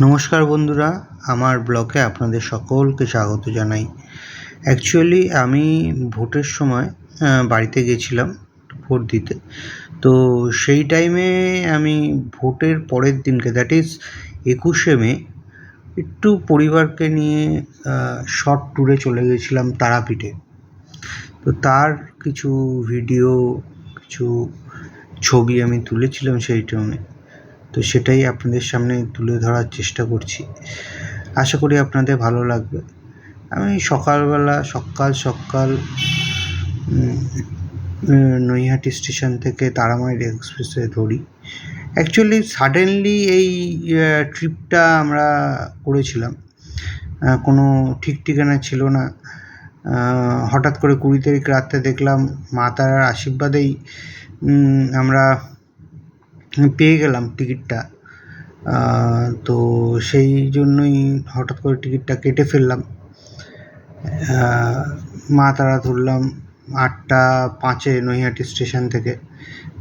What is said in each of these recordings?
নমস্কার বন্ধুরা, আমার ব্লগে আপনাদের সকলকে স্বাগত জানাই। অ্যাকচুয়ালি আমি ভোটের সময় বাড়িতে গেছিলাম ভোট দিতে। তো সেই টাইমে আমি ভোটের পরের দিনকে, দ্যাট ইজ ২১শে মে, একটু পরিবারকে নিয়ে শর্ট ট্যুরে চলে গেছিলাম তারাপীঠে। তো তার কিছু ভিডিও, কিছু ছবি আমি তুলেছিলাম সেই টাইমে। তো সেটাই আপনাদের সামনে তুলে ধরার চেষ্টা করছি। আশা করি আপনাদের ভালো লাগবে। আমি সকালবেলা সকাল নৈহাটি স্টেশন থেকে তারামাইর এক্সপ্রেসওয়ে ধরি। অ্যাকচুয়ালি সাডেনলি এই ট্রিপটা আমরা করেছিলাম, কোনো ঠিক ঠিকানা ছিল না। হঠাৎ করে ২০ তারিখ রাত্রে দেখলাম মা তারার আশীর্বাদেই আমরা পেয়ে গেলাম টিকিটটা। তো সেই জন্যই হঠাৎ করে টিকিটটা কেটে ফেললাম। মা তারা ধরলাম ৮টা ৫-এ নৈহাটি স্টেশন থেকে।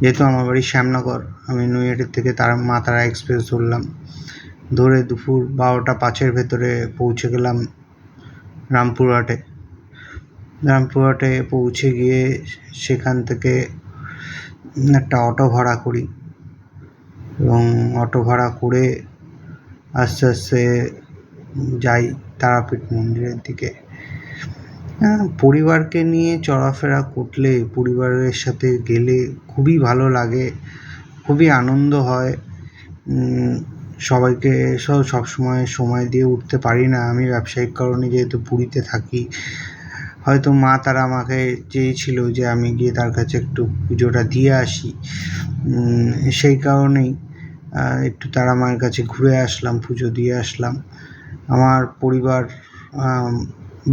যেহেতু আমার বাড়ি শ্যামনগর, আমি নৈহাটির থেকে মা তারা এক্সপ্রেস ধরলাম। ধরে দুপুর ১২টা ৫-এর ভেতরে পৌঁছে গেলাম রামপুরহাটে। পৌঁছে গিয়ে সেখান থেকে একটা অটো ভাড়া করি এবং অটো ভাড়া করে আস্তে আস্তে যাই তারাপীঠ মন্দিরের দিকে। পরিবারকে নিয়ে চলাফেরা করলে, পরিবারের সাথে গেলে খুবই ভালো লাগে, খুবই আনন্দ হয়। সবাইকে সবসময় সময় দিয়ে উঠতে পারি না। আমি ব্যবসায়িক কারণে যেহেতু পুরীতে থাকি, হয়তো মা তারা আমাকে চেয়েছিল যে আমি গিয়ে তার কাছে একটু পুজোটা দিয়ে আসি। সেই কারণেই একটু তারা মায়ের কাছে ঘুরে আসলাম, পুজো দিয়ে আসলাম। আমার পরিবার,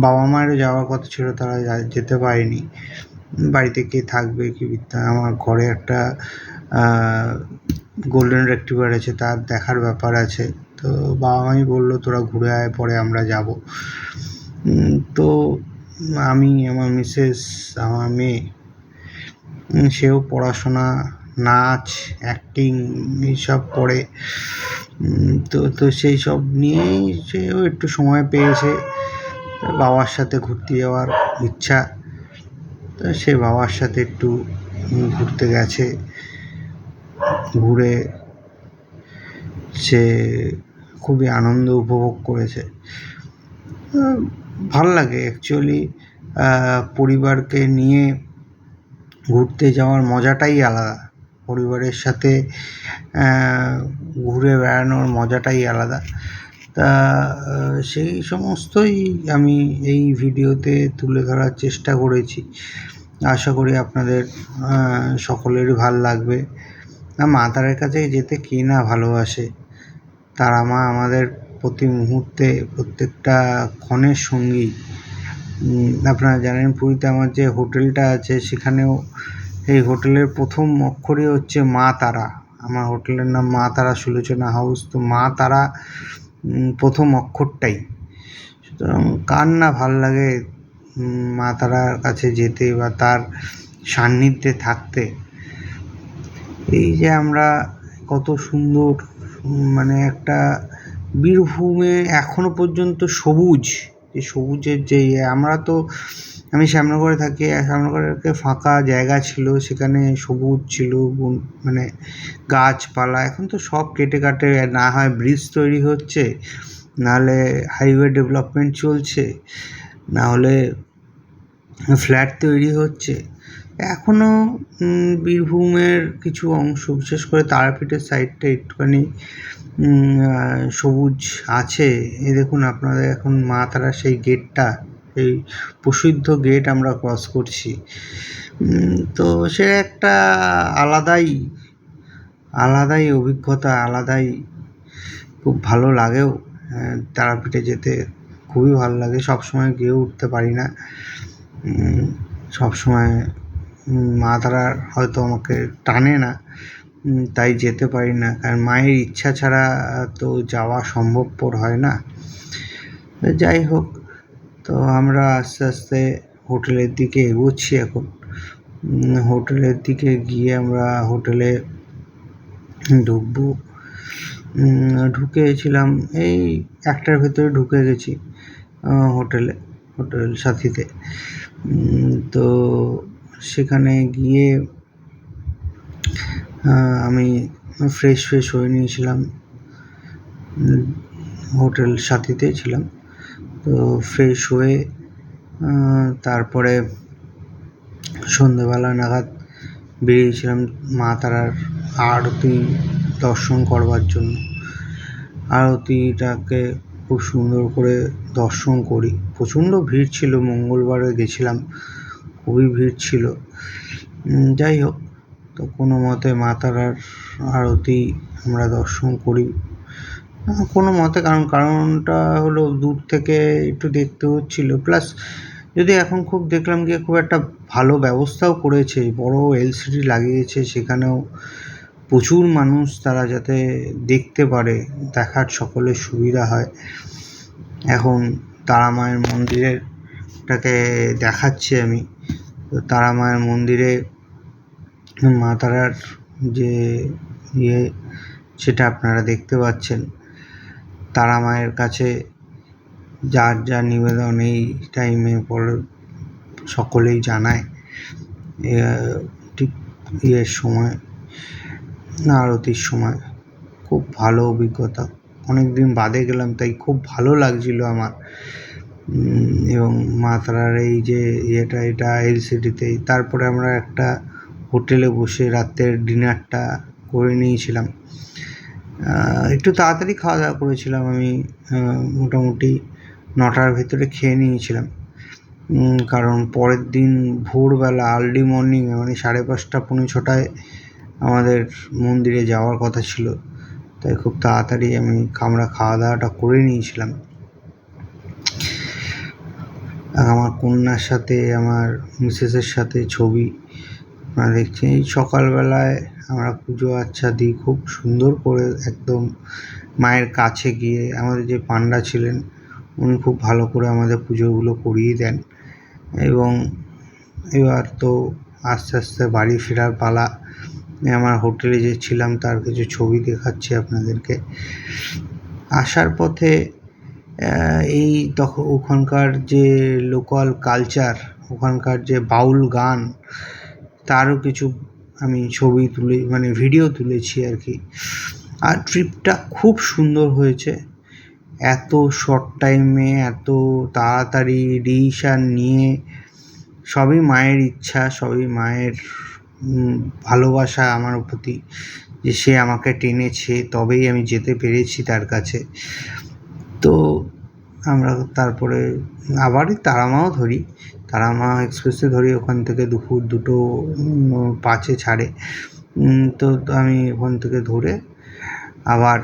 বাবা মায়েরও যাওয়ার কথা ছিল, তারা যেতে পারেনি। বাড়িতে কে থাকবে কি বিদ্যা, আমার ঘরে একটা গোল্ডেন রেট্রিভার আছে, তার দেখার ব্যাপার আছে। তো বাবা মাই বললো তোরা ঘুরে আয়, পরে আমরা যাব। তো আমি, আমার মিসেস, আমার মেয়ে, সেও পড়াশোনা, নাচ, অ্যাক্টিং এইসব করে। তো সেই সব নিয়েই সেও একটু সময় পেয়েছে। বাবার সাথে ঘুরতে যাওয়ার ইচ্ছা, তো সে বাবার সাথে একটু ঘুরতে গেছে। ঘুরে সে খুবই আনন্দ উপভোগ করেছে। ভাল লাগে অ্যাকচুয়ালি। পরিবারকে নিয়ে ঘুরতে যাওয়ার মজাটাই আলাদা, পরিবারের সাথে ঘুরে বেড়ানোর মজাটাই আলাদা। তা সেই সমস্তই আমি এই ভিডিওতে তুলে ধরার চেষ্টা করেছি। আশা করি আপনাদের সকলেরই ভাল লাগবে। মা তারার কাছে যেতে কে না ভালোবাসে। তারা মা আমাদের প্রতি মুহূর্তে, প্রত্যেকটা ক্ষণের সঙ্গী। আপনারা জানেন পুরীতে আমার যে হোটেলটা আছে, সেখানেও এই হোটেলের প্রথম অক্ষরই হচ্ছে মা তারা। আমার হোটেলের নাম মা তারা সুলোচনা হাউস। তো মা তারা প্রথম অক্ষরটাই। সুতরাং কার না ভাল লাগে মা তারার কাছে যেতে বা তার সান্নিধ্যে থাকতে। এই যে আমরা কত সুন্দর, মানে একটা বীরভূমে এখনো পর্যন্ত সবুজ, যে সবুজের যে আমি শ্যামনগরে থাকি। শ্যামনগরের ফাঁকা জায়গা ছিল, সেখানে সবুজ ছিল, মানে গাছপালা। এখন তো সব কেটে কাটে, না হয় ব্রিজ তৈরি হচ্ছে, নাহলে হাইওয়ে ডেভেলপমেন্ট চলছে, না হলে ফ্ল্যাট তৈরি হচ্ছে। এখনও বীরভূমের কিছু অংশ, বিশেষ করে তারাপীঠের সাইডটা একটুখানি সবুজ আছে। এই দেখুন আপনাদের, এখন মা তারা সেই গেটটা, এই প্রসিদ্ধ গেট আমরা ক্রস করছি। তো সে একটা আলাদাই অভিজ্ঞতা, আলাদাই খুব ভালো লাগেও। তারাপীঠে যেতে খুবই ভালো লাগে। সবসময় গিয়ে উঠতে পারি না, সবসময় মা তারার হয়তো আমাকে টানে না, তাই যেতে পারি না। কারণ মায়ের ইচ্ছা ছাড়া তো যাওয়া সম্ভবপর হয় না। যাই হোক, তো আমরা আস্তে আস্তে হোটেলের দিকে এগোচ্ছি। এখন হোটেলের দিকে গিয়ে আমরা হোটেলে ঢুকবো। ঢুকেছিলাম এই 1টার ভেতরে ঢুকে গেছি হোটেল সাথীতে। তো সেখানে গিয়ে আমি ফ্রেশ হয়ে নিয়েছিলাম, হোটেল সাথীতেই ছিলাম। তো ফ্রেশ হয়ে তারপরে সন্ধ্যেবেলা নাগাদ বেরিয়েছিলাম মা তারার আরতি দর্শন করবার জন্য। আরতিটাকে খুব সুন্দর করে দর্শন করি। প্রচণ্ড ভিড় ছিল, মঙ্গলবারে গেছিলাম, খুবই ভিড় ছিল। যাই হোক, তো কোনো মতে মা তারার আরতি আমরা দর্শন করি কোনো মতে, কারণটা হলো দূর থেকে একটু দেখতে হচ্ছিল, প্লাস যদি এখন খুব দেখলাম গিয়ে খুব একটা ভালো ব্যবস্থাও করেছে, বড় এলসিডি লাগিয়েছে, সেখানেও প্রচুর মানুষ তারা যাতে দেখতে পারে, দেখার সকলের সুবিধা হয়। এখন তারা মায়ের মন্দিরেরটাকে দেখাচ্ছি আমি। তো তারা মায়ের মন্দিরে মা তারার যে সেটা আপনারা দেখতে পাচ্ছেন। তারা মায়ের কাছে যার যা নিবেদন এই টাইমে পরে সকলেই জানায়। ঠিক সময় আরতির সময় খুব ভালো অভিজ্ঞতা, অনেক দিন বাদে গেলাম, তাই খুব ভালো লাগছিল আমার। এবং মা তারার এই যে এটা এলসিডিতেই। তারপরে আমরা একটা হোটেলে বসে রাতের ডিনারটা করে নিয়েছিলাম। একটু তাড়াতাড়ি খাওয়া দাওয়া করেছিলাম আমি, মোটামুটি 9টার ভেতরে খেয়ে নিয়েছিলাম, কারণ পরের দিন ভোরবেলা আর্লি মর্নিংয়ে মানে 5:30 পৌনে 6টায় আমাদের মন্দিরে যাওয়ার কথা ছিল। তাই খুব তাড়াতাড়ি আমরা খাওয়া দাওয়াটা করে নিয়েছিলাম। আমার কন্যার সাথে আমার মিসেসের সাথে ছবি আপনারা দেখছেন। এই সকালবেলায় আমরা পুজো আচ্ছা দিই খুব সুন্দর করে, একদম মায়ের কাছে গিয়ে। আমাদের যে পান্ডা ছিলেন উনি খুব ভালো করে আমাদের পুজোগুলো করিয়ে দেন। এবং এবার তো আস্তে আস্তে বাড়ি ফেরার পালা। আমার হোটেলে যে ছিলাম তার কিছু ছবি দেখাচ্ছি আপনাদেরকে। আসার পথে এই তখন ওখানকার যে লোকাল কালচার, ওখানকার যে বাউল গান, তারও কিছু আমি ছবি তুলে মানে ভিডিও তুলেছি আর কি। আর ট্রিপটা খুব সুন্দর হয়েছে। এত শর্ট টাইমে এত তাড়াতাড়ি ডিসিশন নিয়ে, সবই মায়ের ইচ্ছা, সবই মায়ের ভালোবাসা আমার প্রতি, যে সে আমাকে টেনেছে তবেই আমি যেতে পেরেছি তার কাছে। তো আমরা তারপরে আবারই তারামাও ধরি, তারামা এক্সপ্রেসে ধরি, ওখান থেকে দুপুর 2:05 ছাড়ে। তো আমি ওখান থেকে ধরে আবার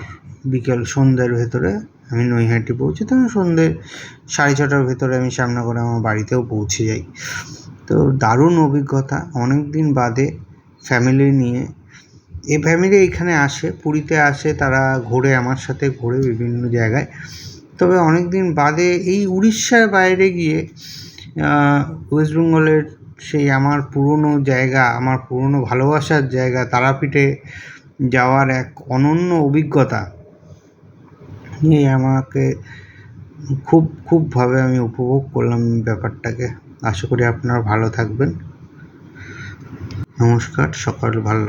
সন্ধ্যের ভেতরে আমি নৈহাটি পৌঁছি। তো সন্ধ্যে 6:30টার ভেতরে আমি শ্যামনগরে আমার বাড়িতেও পৌঁছে যাই। তো দারুণ অভিজ্ঞতা, অনেক দিন বাদে ফ্যামিলি নিয়ে। এই ফ্যামিলি এইখানে আসে, পুরীতে আসে, তারা ঘোরে আমার সাথে, ঘোরে বিভিন্ন জায়গায়। তবে অনেক দিন বাদে এই উড়িষ্যার বাইরে গিয়ে ওয়েস্ট বেঙ্গলের সেই আমার পুরনো জায়গা, আমার পুরনো ভালোবাসার জায়গা তারাপীঠে যাওয়ার এক অনন্য অভিজ্ঞতা নিয়ে আমাকে খুবভাবে আমি উপভোগ করলাম ব্যাপারটাকে। আশা করি আপনারা ভালো থাকবেন। নমস্কার, সকাল ভালো